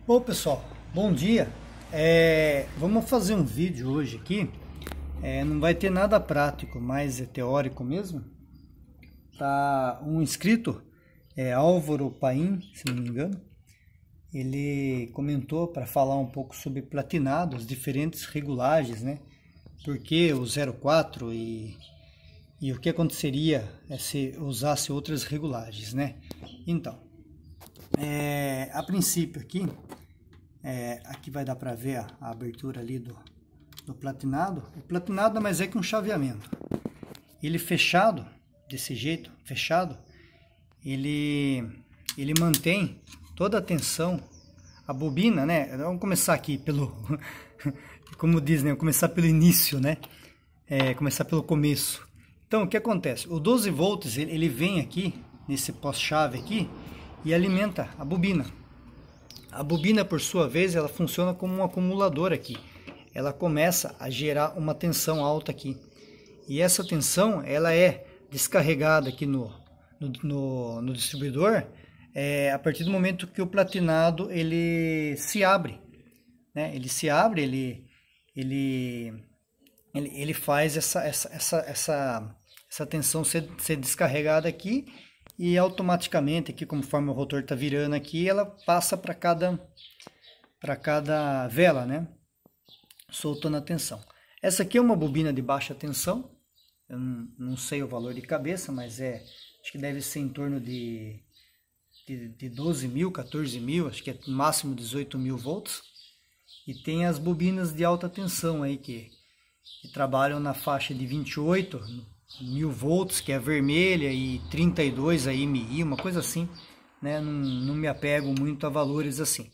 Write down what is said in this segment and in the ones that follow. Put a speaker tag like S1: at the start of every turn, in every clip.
S1: Bom, pessoal, bom dia. Vamos fazer um vídeo hoje aqui. Não vai ter nada prático, mas é teórico mesmo. Tá um inscrito, Álvaro Paim, se não me engano. Ele comentou para falar um pouco sobre platinado, as diferentes regulagens, né? Por que o 04 e o que aconteceria se usasse outras regulagens, né? Então, a princípio aqui vai dar para ver a abertura ali do platinado. O platinado nada mais é que um chaveamento. Ele fechado, desse jeito, fechado, ele mantém toda a tensão, a bobina, né? Vamos começar aqui pelo, como diz, né? Vamos começar pelo início, né? Começar pelo começo. Então, o que acontece? O 12 volts, ele vem aqui, nesse pós-chave aqui, e alimenta a bobina. A bobina, por sua vez, ela funciona como um acumulador aqui. Ela começa a gerar uma tensão alta aqui. E essa tensão, ela é descarregada aqui no distribuidor a partir do momento que o platinado ele se abre, né? Ele se abre, ele faz essa tensão ser descarregada aqui, e automaticamente aqui, conforme o rotor está virando aqui, ela passa para cada vela, né? Soltando a tensão. Essa aqui é uma bobina de baixa tensão. Eu não sei o valor de cabeça, mas acho que deve ser em torno de 12 mil, 14 mil, acho que é no máximo 18 mil volts. E tem as bobinas de alta tensão aí que trabalham na faixa de 28 mil volts, que é a vermelha, e 32 a MI, uma assim, né? Não me apego muito a valores assim.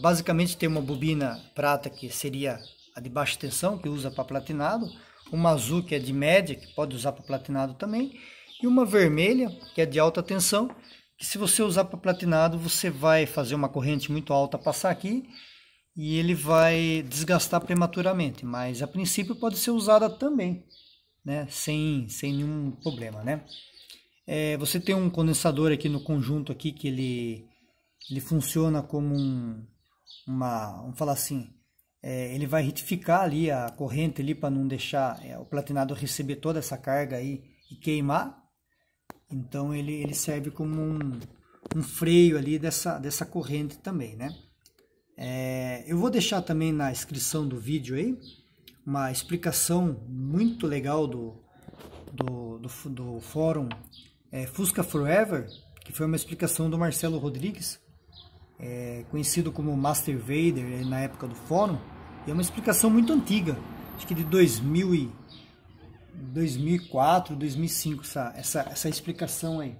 S1: Basicamente tem uma bobina prata, que seria a de baixa tensão, que usa para platinado, uma azul, que é de média, que pode usar para platinado também, e uma vermelha, que é de alta tensão, que se você usar para platinado, você vai fazer uma corrente muito alta passar aqui, e ele vai desgastar prematuramente, mas a princípio pode ser usada também, né? Sem nenhum problema, né? Você tem um condensador aqui no conjunto aqui, que ele funciona como vamos falar assim, ele vai retificar ali a corrente ali para não deixar o platinado receber toda essa carga aí e queimar. Então ele serve como um freio ali dessa corrente também, né? Eu vou deixar também na descrição do vídeo aí uma explicação muito legal do fórum Fusca Forever, que foi uma explicação do Marcelo Rodrigues, conhecido como Master Vader na época do fórum. É uma explicação muito antiga, acho que de 2004, 2005, essa explicação aí.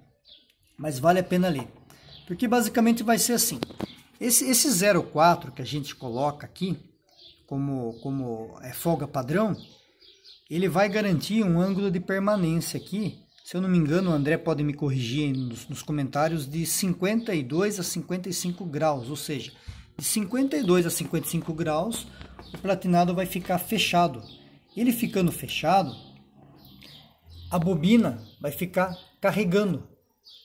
S1: Mas vale a pena ler, porque basicamente vai ser assim. Esse 04 que a gente coloca aqui, como folga padrão, ele vai garantir um ângulo de permanência aqui, se eu não me engano, o André pode me corrigir nos comentários, de 52 a 55 graus, ou seja, de 52 a 55 graus, o platinado vai ficar fechado. Ele ficando fechado, a bobina vai ficar carregando.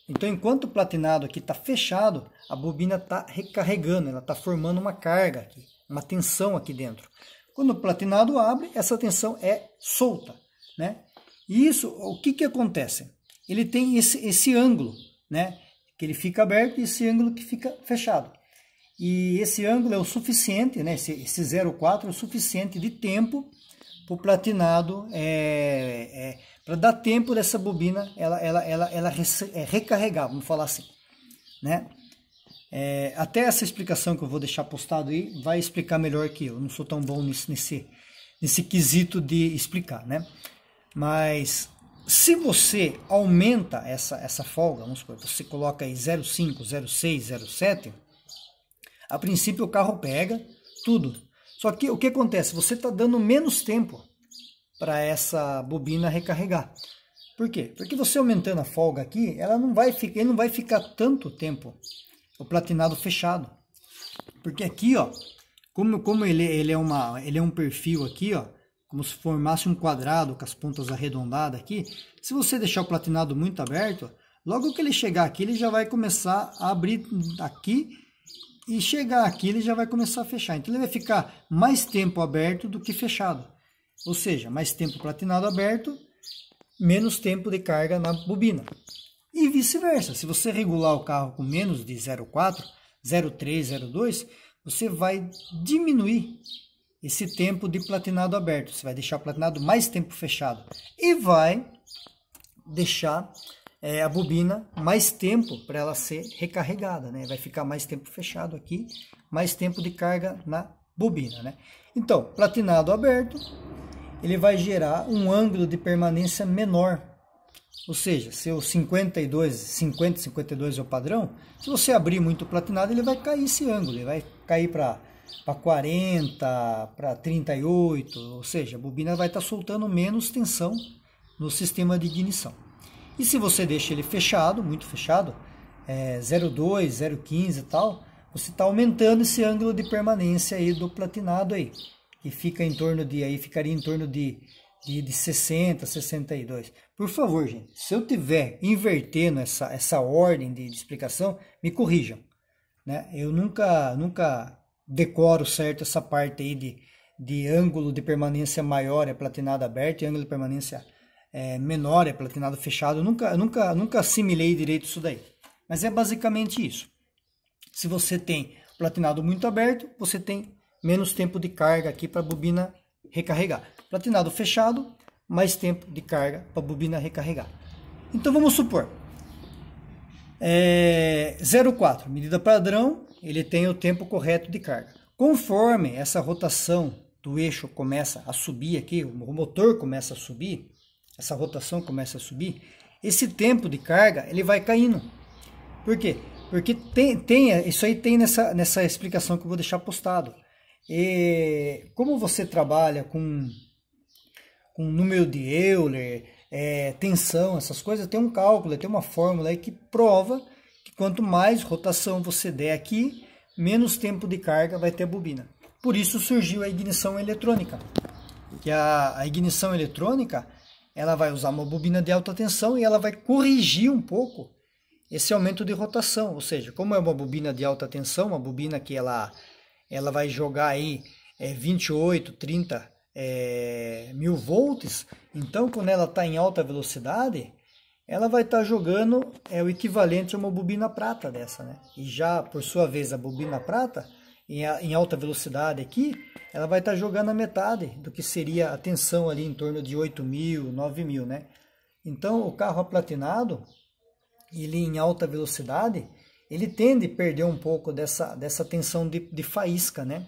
S1: Então, enquanto o platinado aqui está fechado, a bobina está recarregando, ela está formando uma carga aqui, uma tensão aqui dentro. Quando o platinado abre, essa tensão é solta, né? E isso, o que acontece? Ele tem esse ângulo, né? Que ele fica aberto, e esse ângulo que fica fechado. E esse ângulo é o suficiente, né? Esse 0,4 é o suficiente de tempo para o platinado, para dar tempo dessa bobina ela recarregar, vamos falar assim, né? Até essa explicação que eu vou deixar postado aí vai explicar melhor que eu. Não sou tão bom nesse quesito de explicar, né? Mas se você aumenta essa folga, vamos supor, você coloca aí 0,5, 0,6, 0,7, a princípio o carro pega tudo. Só que o que acontece? Você está dando menos tempo para essa bobina recarregar. Por quê? Porque você aumentando a folga aqui, ele não vai ficar tanto tempo o platinado fechado. Porque aqui, ó, como ele é um perfil aqui, ó, como se formasse um quadrado com as pontas arredondadas aqui, se você deixar o platinado muito aberto, logo que ele chegar aqui, ele já vai começar a abrir aqui e chegar aqui ele já vai começar a fechar. Então ele vai ficar mais tempo aberto do que fechado. Ou seja, mais tempo platinado aberto, menos tempo de carga na bobina. E vice-versa. Se você regular o carro com menos de 0,4, 0,3, 0,2, você vai diminuir esse tempo de platinado aberto. Você vai deixar o platinado mais tempo fechado. E vai deixar a bobina mais tempo para ela ser recarregada, né? Vai ficar mais tempo fechado aqui, mais tempo de carga na bobina, né? Então, platinado aberto, ele vai gerar um ângulo de permanência menor. Ou seja, se o 52, 50, 52 é o padrão, se você abrir muito platinado, ele vai cair esse ângulo, ele vai cair para 40, para 38, ou seja, a bobina vai estar soltando menos tensão no sistema de ignição. E se você deixa ele fechado, muito fechado, 0,2, 0,15 e tal, você está aumentando esse ângulo de permanência aí do platinado aí, que fica em torno de, aí ficaria em torno de 60, 62. Por favor, gente, se eu estiver invertendo essa ordem de explicação, me corrijam, né? Eu nunca decoro certo essa parte aí de ângulo de permanência maior é platinado aberto e ângulo de permanência menor é platinado fechado. Eu nunca assimilei direito isso daí. Mas é basicamente isso. Se você tem platinado muito aberto, você tem menos tempo de carga aqui para a bobina recarregar. Platinado fechado, mais tempo de carga para a bobina recarregar. Então vamos supor, 0,4, medida padrão, ele tem o tempo correto de carga. Conforme essa rotação do eixo começa a subir aqui, o motor começa a subir, essa rotação começa a subir, esse tempo de carga ele vai caindo. Por quê? Porque isso aí tem nessa explicação que eu vou deixar postado. E como você trabalha com número de Euler, tensão, essas coisas, tem um cálculo, tem uma fórmula aí que prova que quanto mais rotação você der aqui, menos tempo de carga vai ter a bobina. Por isso surgiu a ignição eletrônica. Que a ignição eletrônica, ela vai usar uma bobina de alta tensão e ela vai corrigir um pouco esse aumento de rotação. Ou seja, como é uma bobina de alta tensão, uma bobina que ela vai jogar aí 28, 30 mil volts, então quando ela está em alta velocidade, ela vai estar jogando o equivalente a uma bobina prata dessa, né? E já, por sua vez, a bobina prata, em alta velocidade aqui, ela vai estar jogando a metade do que seria a tensão ali em torno de 8.000, 9.000, né? Então, o carro aplatinado, ele em alta velocidade, ele tende a perder um pouco dessa tensão de faísca, né?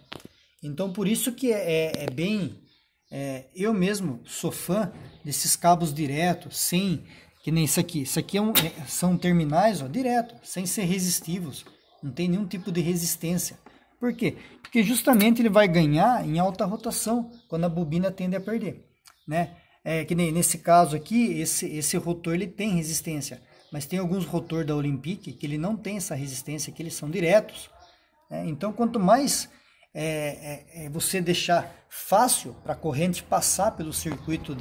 S1: Então, por isso que eu mesmo sou fã desses cabos diretos, sem, que nem isso aqui. Isso aqui são terminais, ó, direto, sem ser resistivos, não tem nenhum tipo de resistência. Por quê? Porque justamente ele vai ganhar em alta rotação, quando a bobina tende a perder, né? Que nem nesse caso aqui, esse rotor ele tem resistência, mas tem alguns rotor da Olympic que ele não tem essa resistência, que eles são diretos. Então, quanto mais você deixar fácil para a corrente passar pelo circuito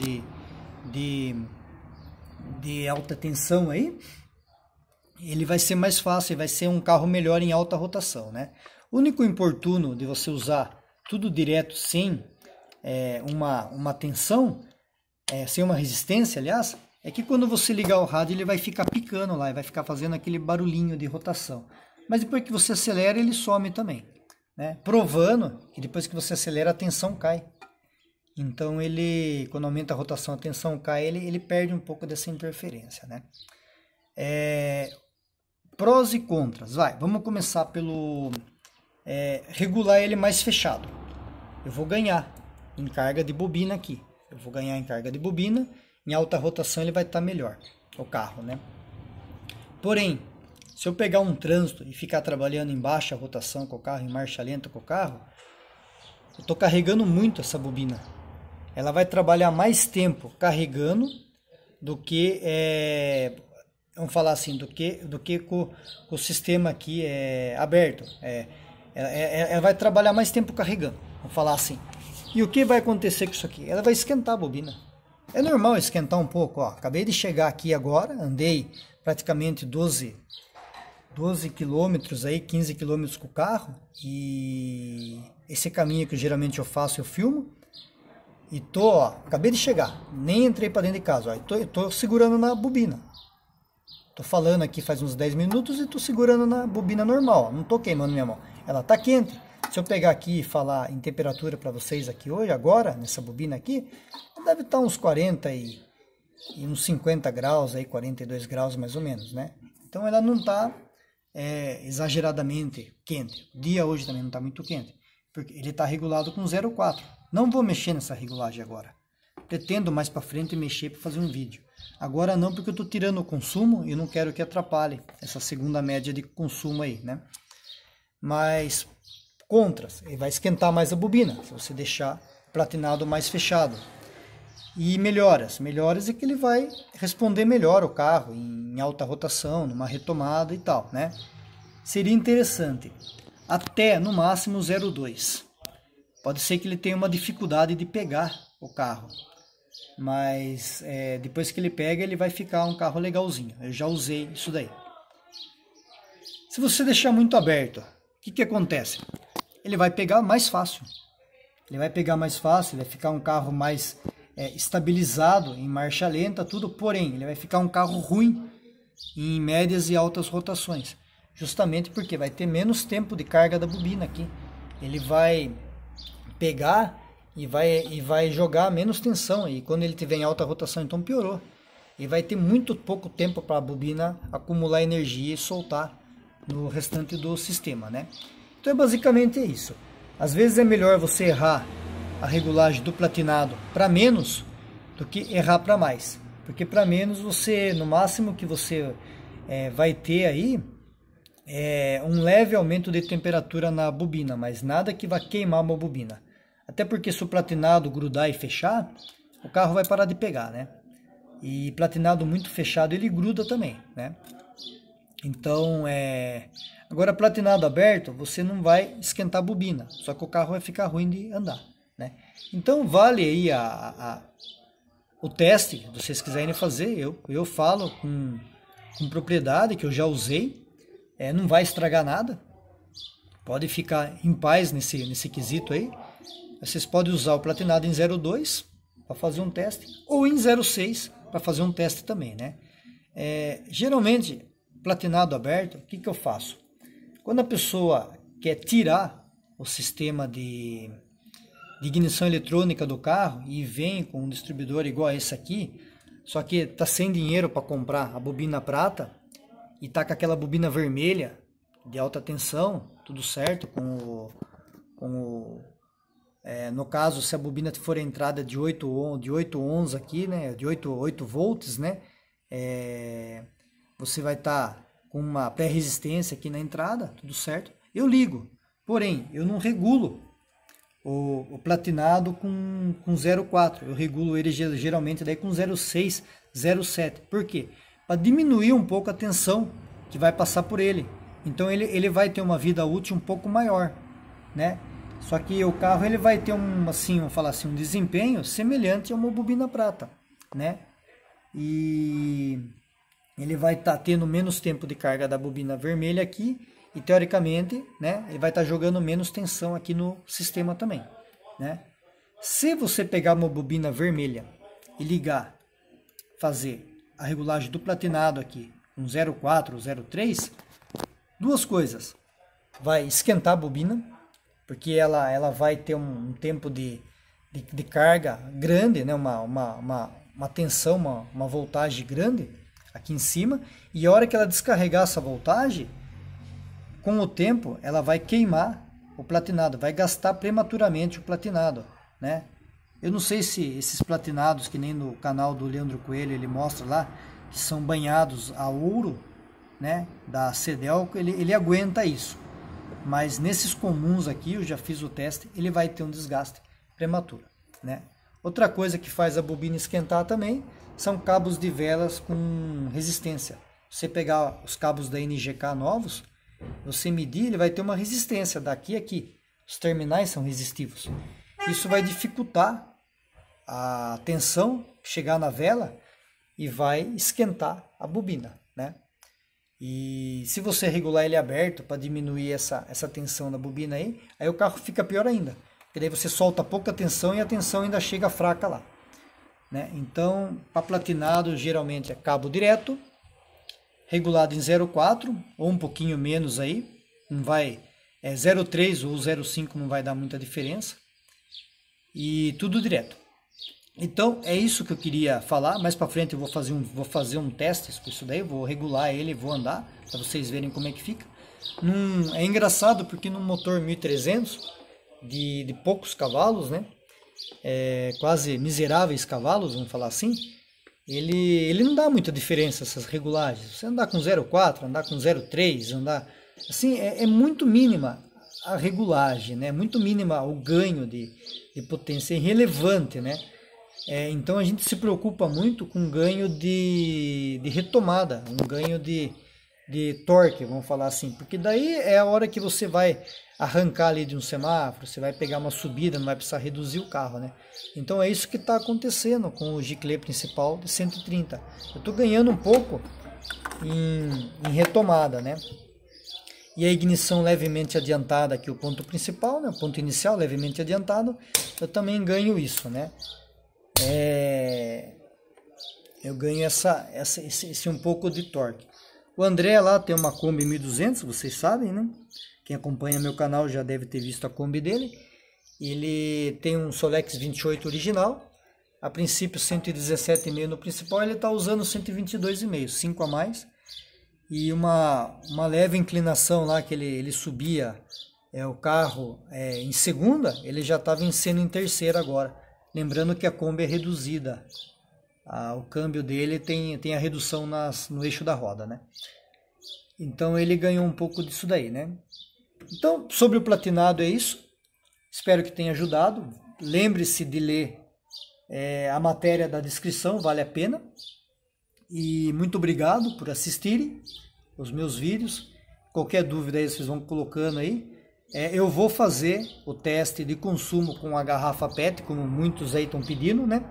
S1: de alta tensão aí, ele vai ser mais fácil, vai ser um carro melhor em alta rotação, né? O único importuno de você usar tudo direto sem uma tensão, sem uma resistência, aliás, é que quando você ligar o rádio ele vai ficar picando lá, vai ficar fazendo aquele barulhinho de rotação. Mas depois que você acelera ele some também, né? Provando que depois que você acelera a tensão cai. Então quando aumenta a rotação a tensão cai, ele perde um pouco dessa interferência, né? Prós e contras. Vamos começar pelo regular ele mais fechado. Eu vou ganhar em carga de bobina aqui. Eu vou ganhar em carga de bobina. Em alta rotação ele vai estar melhor, o carro, né? Porém, se eu pegar um trânsito e ficar trabalhando em baixa rotação com o carro, em marcha lenta com o carro, eu estou carregando muito essa bobina. Ela vai trabalhar mais tempo carregando do que, vamos falar assim, do que com o sistema aqui aberto. Ela vai trabalhar mais tempo carregando, vamos falar assim. E o que vai acontecer com isso aqui? Ela vai esquentar a bobina. É normal esquentar um pouco, ó. Acabei de chegar aqui agora, andei praticamente 12 12 quilômetros aí, 15 quilômetros com o carro, e esse caminho que geralmente eu faço, eu filmo, e tô, ó, acabei de chegar, nem entrei para dentro de casa, ó, eu tô segurando na bobina. Tô falando aqui faz uns 10 minutos e tô segurando na bobina normal, não tô queimando minha mão. Ela tá quente. Se eu pegar aqui e falar em temperatura para vocês aqui hoje, agora, nessa bobina aqui, deve estar uns 40 e uns 50 graus, aí 42 graus mais ou menos, né? Então ela não tá exageradamente quente. O dia hoje também não tá muito quente, porque ele tá regulado com 0,4. Não vou mexer nessa regulagem agora. Pretendo mais para frente mexer para fazer um vídeo. Agora não, porque eu estou tirando o consumo e não quero que atrapalhe essa segunda média de consumo aí, né? Mas contras, ele vai esquentar mais a bobina se você deixar platinado mais fechado. E melhoras é que ele vai responder melhor o carro em alta rotação, numa retomada e tal, né? Seria interessante até no máximo 0,2. Pode ser que ele tenha uma dificuldade de pegar o carro, mas depois que ele pega, ele vai ficar um carro legalzinho. Eu já usei isso daí. Se você deixar muito aberto, o que acontece? Ele vai pegar mais fácil. Ele vai ficar um carro mais estabilizado em marcha lenta, tudo, porém, ele vai ficar um carro ruim em médias e altas rotações. Justamente porque vai ter menos tempo de carga da bobina aqui. Ele vai pegar e vai jogar menos tensão, e quando ele tiver em alta rotação, então piorou. E vai ter muito pouco tempo para a bobina acumular energia e soltar no restante do sistema, né? Então é basicamente isso. Às vezes é melhor você errar a regulagem do platinado para menos do que errar para mais, porque para menos você, no máximo que você vai ter aí um leve aumento de temperatura na bobina, mas nada que vá queimar uma bobina. Até porque se o platinado grudar e fechar, o carro vai parar de pegar, né? E platinado muito fechado, ele gruda também, né? Então, agora platinado aberto, você não vai esquentar a bobina, só que o carro vai ficar ruim de andar, né? Então, vale aí o teste, se vocês quiserem fazer, eu falo com propriedade, que eu já usei, não vai estragar nada, pode ficar em paz nesse quesito aí. Vocês podem usar o platinado em 0,2 para fazer um teste, ou em 0,6 para fazer um teste também, né? Geralmente, platinado aberto, o que eu faço? Quando a pessoa quer tirar o sistema de ignição eletrônica do carro e vem com um distribuidor igual a esse aqui, só que está sem dinheiro para comprar a bobina prata e está com aquela bobina vermelha de alta tensão, tudo certo, no caso, se a bobina for entrada de 8 ohms aqui, né, de 8 volts, né, você vai estar com uma pré-resistência aqui na entrada, tudo certo. Eu ligo, porém, eu não regulo o platinado com 0,4, eu regulo ele geralmente daí com 0,6, 0,7. Por quê? Para diminuir um pouco a tensão que vai passar por ele. Então ele vai ter uma vida útil um pouco maior, né? Só que o carro ele vai ter um desempenho semelhante a uma bobina prata, né? E ele vai estar tendo menos tempo de carga da bobina vermelha aqui e teoricamente, né, ele vai estar jogando menos tensão aqui no sistema também, né? Se você pegar uma bobina vermelha e ligar, fazer a regulagem do platinado aqui, um 0,4, 0,3, duas coisas: vai esquentar a bobina, porque ela vai ter um tempo de carga grande, né? uma tensão, uma voltagem grande aqui em cima, e a hora que ela descarregar essa voltagem, com o tempo ela vai queimar o platinado, vai gastar prematuramente o platinado, né? Eu não sei se esses platinados, que nem no canal do Leandro Coelho ele mostra lá, que são banhados a ouro, né, da Cedelco, ele aguenta isso. Mas nesses comuns aqui, eu já fiz o teste, ele vai ter um desgaste prematuro, né? Outra coisa que faz a bobina esquentar também são cabos de velas com resistência. Você pegar os cabos da NGK novos, você medir, ele vai ter uma resistência daqui a aqui. Os terminais são resistivos. Isso vai dificultar a tensão chegar na vela e vai esquentar a bobina, né? E se você regular ele aberto para diminuir essa tensão da bobina aí o carro fica pior ainda. Porque daí você solta pouca tensão e a tensão ainda chega fraca lá, né? Então, para platinado, geralmente é cabo direto, regulado em 0,4 ou um pouquinho menos aí. Não vai, 0,3 ou 0,5 não vai dar muita diferença. E tudo direto. Então, é isso que eu queria falar. Mais para frente eu vou fazer um teste com isso daí, vou regular ele, vou andar, para vocês verem como é que fica. É engraçado porque num motor 1300 de poucos cavalos, né? Quase miseráveis cavalos, vamos falar assim, ele não dá muita diferença essas regulagens. Você andar com 0,4, andar com 0,3, andar assim, é muito mínima a regulagem, né? Muito mínima o ganho de potência, é irrelevante, né? Então a gente se preocupa muito com ganho de retomada, um ganho de torque, vamos falar assim, porque daí é a hora que você vai arrancar ali de um semáforo, você vai pegar uma subida, não vai precisar reduzir o carro, né? Então é isso que está acontecendo com o Giclée principal de 130. Eu estou ganhando um pouco em retomada, né? E a ignição levemente adiantada aqui, o ponto principal, né? O ponto inicial levemente adiantado, eu também ganho isso, né? Eu ganho esse um pouco de torque. O André lá tem uma Kombi 1200, vocês sabem, né? Quem acompanha meu canal já deve ter visto a Kombi dele. Ele tem um Solex 28 original. A princípio 117,5 no principal, ele está usando 122,5, 5 a mais. E uma leve inclinação lá que ele subia o carro em segunda, ele já está vencendo em terceira agora. Lembrando que a Kombi é reduzida. O câmbio dele tem a redução no eixo da roda, né? Então ele ganhou um pouco disso daí, né? Então, sobre o platinado é isso. Espero que tenha ajudado. Lembre-se de ler a matéria da descrição, vale a pena. E muito obrigado por assistirem os meus vídeos. Qualquer dúvida aí vocês vão colocando aí. Eu vou fazer o teste de consumo com a garrafa PET, como muitos aí estão pedindo, né?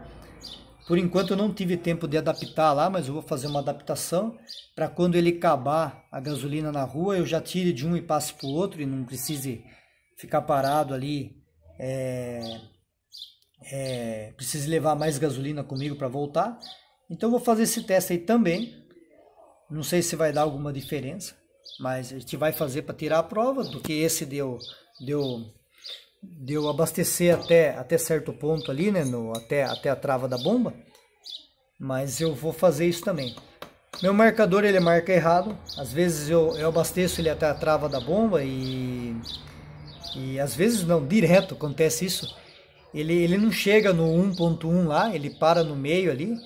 S1: Por enquanto eu não tive tempo de adaptar lá, mas eu vou fazer uma adaptação para quando ele acabar a gasolina na rua, eu já tire de um e passe para o outro e não precise ficar parado ali, precise levar mais gasolina comigo para voltar. Então eu vou fazer esse teste aí também. Não sei se vai dar alguma diferença, mas a gente vai fazer para tirar a prova, porque esse deu abastecer até certo ponto ali, né, até a trava da bomba, mas eu vou fazer isso também. Meu marcador ele marca errado, às vezes eu abasteço ele até a trava da bomba e às vezes não, direto acontece isso, ele não chega no 1.1 lá, ele para no meio ali.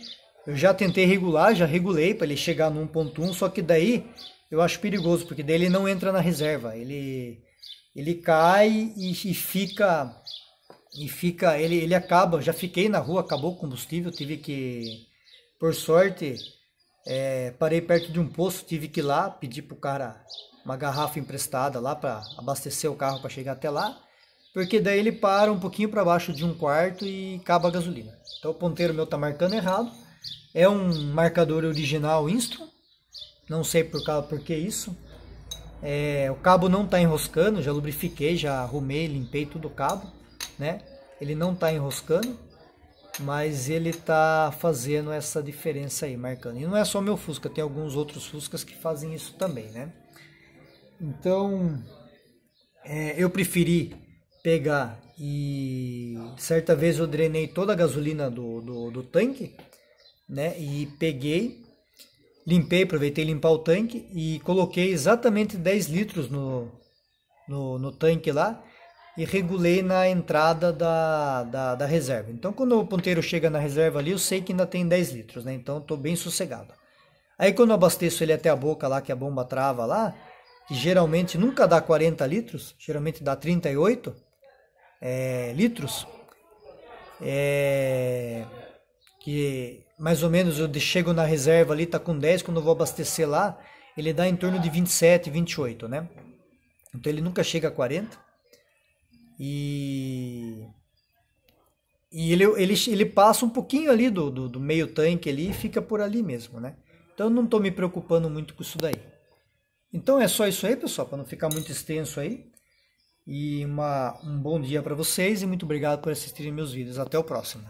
S1: Eu já tentei regular, já regulei para ele chegar no 1.1, só que daí eu acho perigoso, porque daí ele não entra na reserva, ele cai e fica, ele acaba, já fiquei na rua, acabou o combustível, tive que, por sorte, parei perto de um posto, tive que ir lá, pedir pro cara uma garrafa emprestada lá para abastecer o carro para chegar até lá, porque daí ele para um pouquinho para baixo de 1/4 e acaba a gasolina. Então o ponteiro meu tá marcando errado, é um marcador original Instron, não sei por que isso. O cabo não está enroscando, já lubrifiquei, já arrumei, limpei tudo o cabo, né? Ele não está enroscando, mas ele está fazendo essa diferença aí, marcando. E não é só meu Fusca, tem alguns outros Fuscas que fazem isso também, né? Então, eu preferi pegar e certa vez eu drenei toda a gasolina do tanque, né? E peguei, limpei, aproveitei limpar o tanque e coloquei exatamente 10 litros no tanque lá e regulei na entrada da reserva. Então quando o ponteiro chega na reserva ali, eu sei que ainda tem 10 litros, né? Então estou bem sossegado. Aí quando eu abasteço ele até a boca lá, que a bomba trava lá, que geralmente nunca dá 40 litros, geralmente dá 38 litros, que mais ou menos eu chego na reserva ali, tá com 10, quando eu vou abastecer lá, ele dá em torno de 27, 28, né? Então ele nunca chega a 40. E ele passa um pouquinho ali do meio tanque ali e fica por ali mesmo, né? Então eu não tô me preocupando muito com isso daí. Então é só isso aí, pessoal, para não ficar muito extenso aí. E um bom dia para vocês e muito obrigado por assistirem meus vídeos. Até o próximo.